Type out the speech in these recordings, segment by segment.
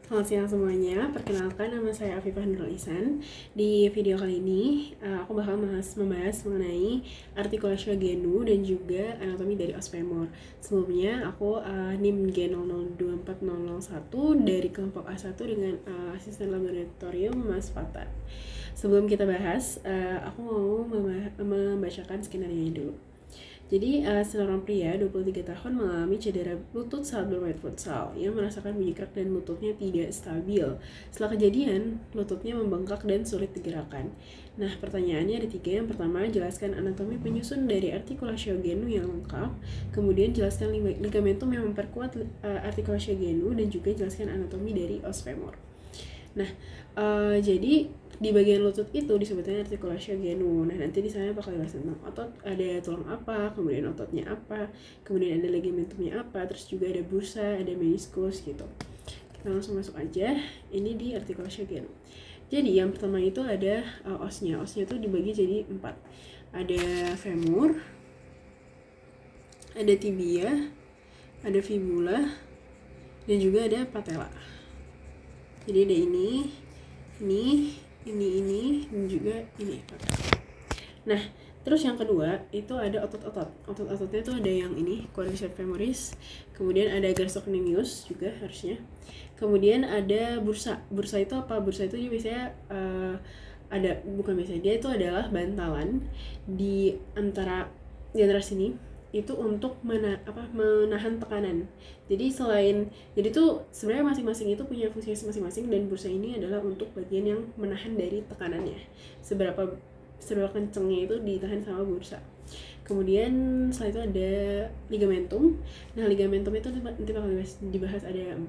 Selamat siang semuanya, perkenalkan nama saya Afifah Nurul Ihsan. Di video kali ini, aku bakal membahas mengenai artikulasi genu dan juga anatomi dari os femur. Sebelumnya, aku NIM G002401 dari kelompok A1 dengan asisten laboratorium Mas Fatan. Sebelum kita bahas, aku mau membacakan skenario dulu. Jadi, seorang pria 23 tahun mengalami cedera lutut saat bermain futsal. Ia merasakan bunyi kerak dan lututnya tidak stabil. Setelah kejadian, lututnya membengkak dan sulit digerakkan. Nah, pertanyaannya ada 3. Yang pertama, jelaskan anatomi penyusun dari artikulasi genu yang lengkap. Kemudian, jelaskan ligamentum yang memperkuat artikulasi genu dan juga jelaskan anatomi dari os femur. Nah, jadi di bagian lutut itu disebutnya artikulasi genu. Nah, nanti di sana bakal dibahas tentang otot, ada tulang apa, kemudian ototnya apa, kemudian ada ligamentumnya apa, terus juga ada bursa, ada meniskus gitu. Kita langsung masuk aja. Ini di artikulasi genu. Jadi yang pertama itu ada osnya. Osnya itu dibagi jadi 4. Ada femur, ada tibia, ada fibula, dan juga ada patella. Jadi ada ini, dan juga ini. Nah, terus yang kedua itu ada otot-otot. Otot-ototnya itu ada yang ini, quadriceps femoris, kemudian ada gastrocnemius juga harusnya. Kemudian ada bursa. Bursa itu apa? Bursa itu biasanya dia itu adalah bantalan di antara sini itu untuk menahan tekanan. Jadi tuh sebenarnya masing-masing itu punya fungsi masing-masing, dan bursa ini adalah untuk bagian yang menahan dari tekanannya. Seberapa kencengnya itu ditahan sama bursa. Kemudian setelah itu ada ligamentum. Nah, ligamentum itu nanti bakal dibahas ada 4.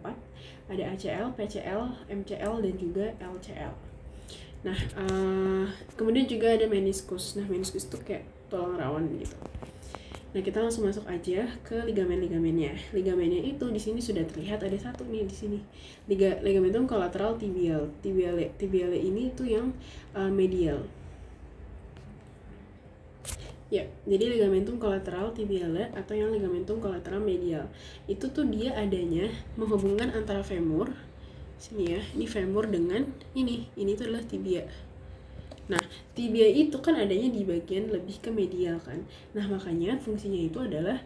Ada ACL, PCL, MCL, dan juga LCL. Nah, kemudian juga ada meniskus. Nah, meniskus itu kayak tulang rawan gitu. Nah, kita langsung masuk aja ke ligamennya. Ligamennya itu di sini sudah terlihat ada satu nih di sini. Ligamentum kolateral tibial. Tibial ini itu yang medial. Ya, jadi ligamentum kolateral tibiale atau yang ligamentum kolateral medial. Itu tuh dia adanya menghubungkan antara femur sini ya. Ini femur dengan ini tuh adalah tibia. Nah, tibia itu kan adanya di bagian lebih ke medial kan. Nah, makanya fungsinya itu adalah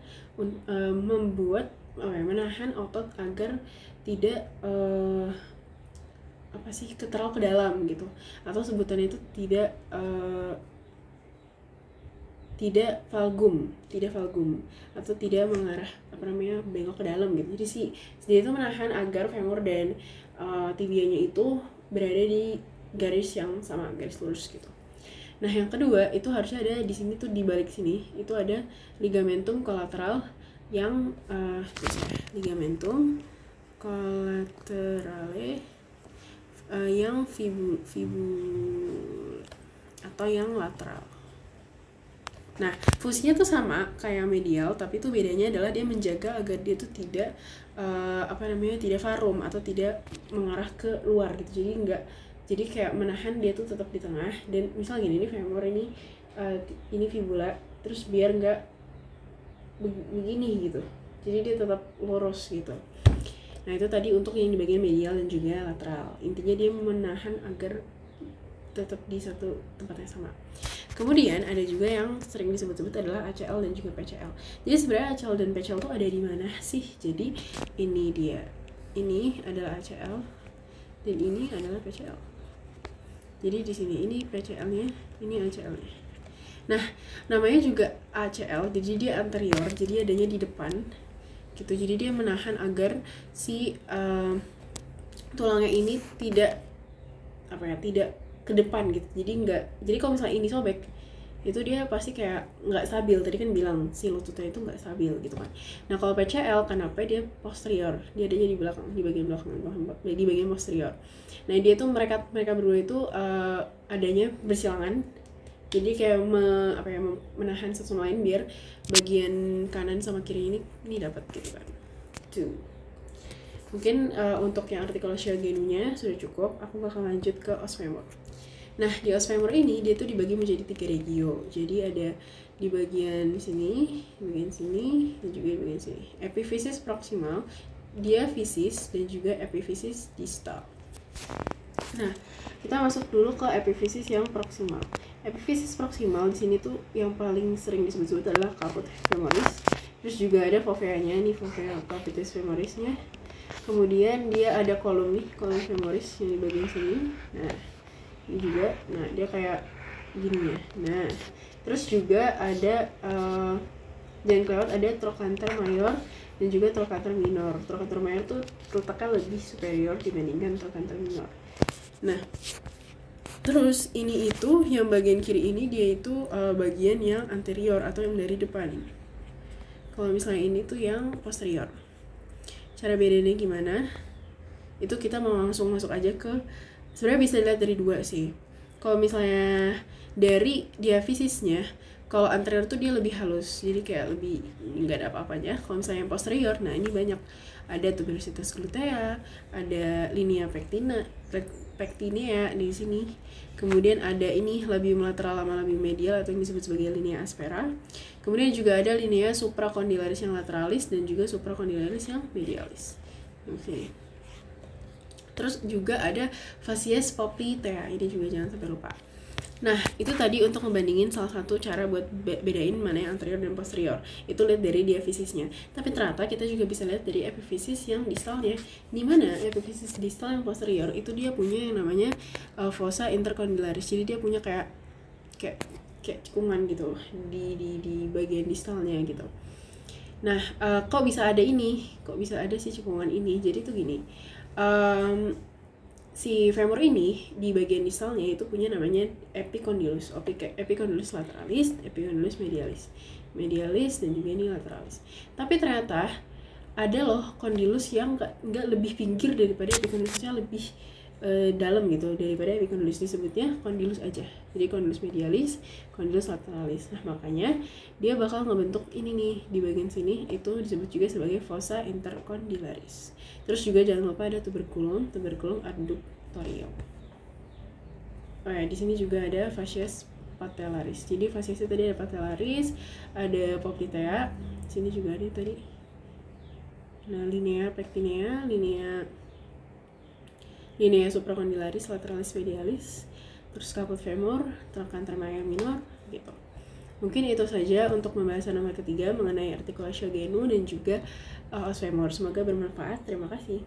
menahan otot agar tidak terlalu ke dalam gitu. Atau sebutannya itu tidak valgum atau tidak mengarah bengkok ke dalam gitu. Jadi dia itu menahan agar femur dan tibianya itu berada di garis yang sama, garis lurus gitu. Nah, yang kedua itu harusnya ada di sini tuh, di balik sini itu ada ligamentum kolateral yang ligamentum kolaterale yang fibul atau yang lateral. Nah, fungsinya tuh sama kayak medial, tapi tuh bedanya adalah dia menjaga agar dia tuh tidak tidak varum atau tidak mengarah ke luar gitu. Jadi kayak menahan dia tuh tetap di tengah, dan misal gini, ini femur, ini fibula, terus biar nggak begini gitu, jadi dia tetap lurus gitu. Nah, itu tadi untuk yang di bagian medial dan juga lateral. Intinya dia menahan agar tetap di satu tempat yang sama. Kemudian ada juga yang sering disebut-sebut adalah ACL dan juga PCL. Jadi sebenarnya ACL dan PCL tuh ada di mana sih? Jadi ini dia, ini adalah ACL dan ini adalah PCL. Jadi di sini ini PCL-nya, ini ACL-nya. Nah, namanya juga ACL, jadi dia anterior, jadi adanya di depan gitu. Jadi dia menahan agar si tulangnya ini tidak ke depan gitu. Jadi kalau misalnya ini sobek, itu dia pasti kayak nggak stabil. Tadi kan bilang si lututnya itu nggak stabil gitu kan. Nah, kalau PCL kenapa dia posterior, dia adanya di belakang, di bagian posterior. Nah, dia tuh mereka berdua itu adanya bersilangan, jadi kayak menahan satu sama lain biar bagian kanan sama kiri ini dapat gitu kan. Tuh. Mungkin untuk yang artikulasi genunya sudah cukup. Aku bakal lanjut ke os femur. Nah, di os femur ini dia tuh dibagi menjadi 3 regio. Jadi ada di bagian sini, dan juga di bagian sini. Epiphysis proximal diafisis dan juga epifisis distal. Nah, kita masuk dulu ke epifisis yang proksimal. Epifisis proksimal di sini tuh yang paling sering disebut-sebut adalah caput femoris. Terus juga ada foveanya, nih fovea capitis femorisnya. Kemudian dia ada kolum femoris yang di bagian sini. Nah, ini juga, nah dia kayak gini ya. Nah, terus juga ada jangan kelewat ada trochanter mayor dan juga trochanter minor. Trochanter mayor tuh letaknya lebih superior dibandingkan trochanter minor. Nah, terus ini itu yang bagian kiri ini dia itu bagian yang anterior atau yang dari depan. Kalau misalnya ini tuh yang posterior. Cara bedanya gimana? Itu kita mau langsung masuk aja ke, sebenarnya bisa dilihat dari dua sih. Kalau misalnya dari diafisisnya, kalau anterior tuh dia lebih halus, jadi kayak lebih nggak ada apa-apanya. Kalau misalnya yang posterior, nah ini banyak, ada tuberositas glutea, ada linea pectinea di sini. Kemudian ada ini labium lateral sama labium medial atau yang disebut sebagai linea aspera. Kemudian juga ada linea supracondylaris yang lateralis dan juga supracondylaris yang medialis. Oke. Terus juga ada facies poplitea, ini juga jangan sampai lupa. Nah, itu tadi untuk membandingin salah satu cara buat bedain mana yang anterior dan posterior. Itu lihat dari diafisisnya. Tapi ternyata kita juga bisa lihat dari epifisis yang distalnya. Di mana epifisis distal yang posterior itu dia punya yang namanya fossa intercondylaris. Jadi dia punya kayak cekungan gitu di bagian distalnya gitu. Nah, kok bisa ada ini? Kok bisa ada si cekungan ini? Jadi tuh gini. Si femur ini di bagian distalnya itu punya namanya epicondylus lateralis, epicondylus medialis dan juga ini lateralis. Tapi ternyata ada loh condylus yang nggak lebih pinggir daripada epicondylusnya, lebih dalam gitu daripada epicondylus, disebutnya condylus aja. Jadi condylus medialis, condylus lateralis. Nah, makanya dia bakal ngebentuk ini nih di bagian sini, itu disebut juga sebagai fossa intercondylaris. Terus juga jangan lupa ada tuberculum adductorium. Di sini juga ada facies patellaris. Jadi fasiesnya tadi ada patellaris, ada poplitea. Sini juga ada tadi. Nah, linea pectinea, linea supracondylaris, lateralis, medialis, terus caput femur, trochanter mayor minor, gitu. Mungkin itu saja untuk pembahasan nomor ketiga mengenai articulatio genu dan juga os femur. Semoga bermanfaat. Terima kasih.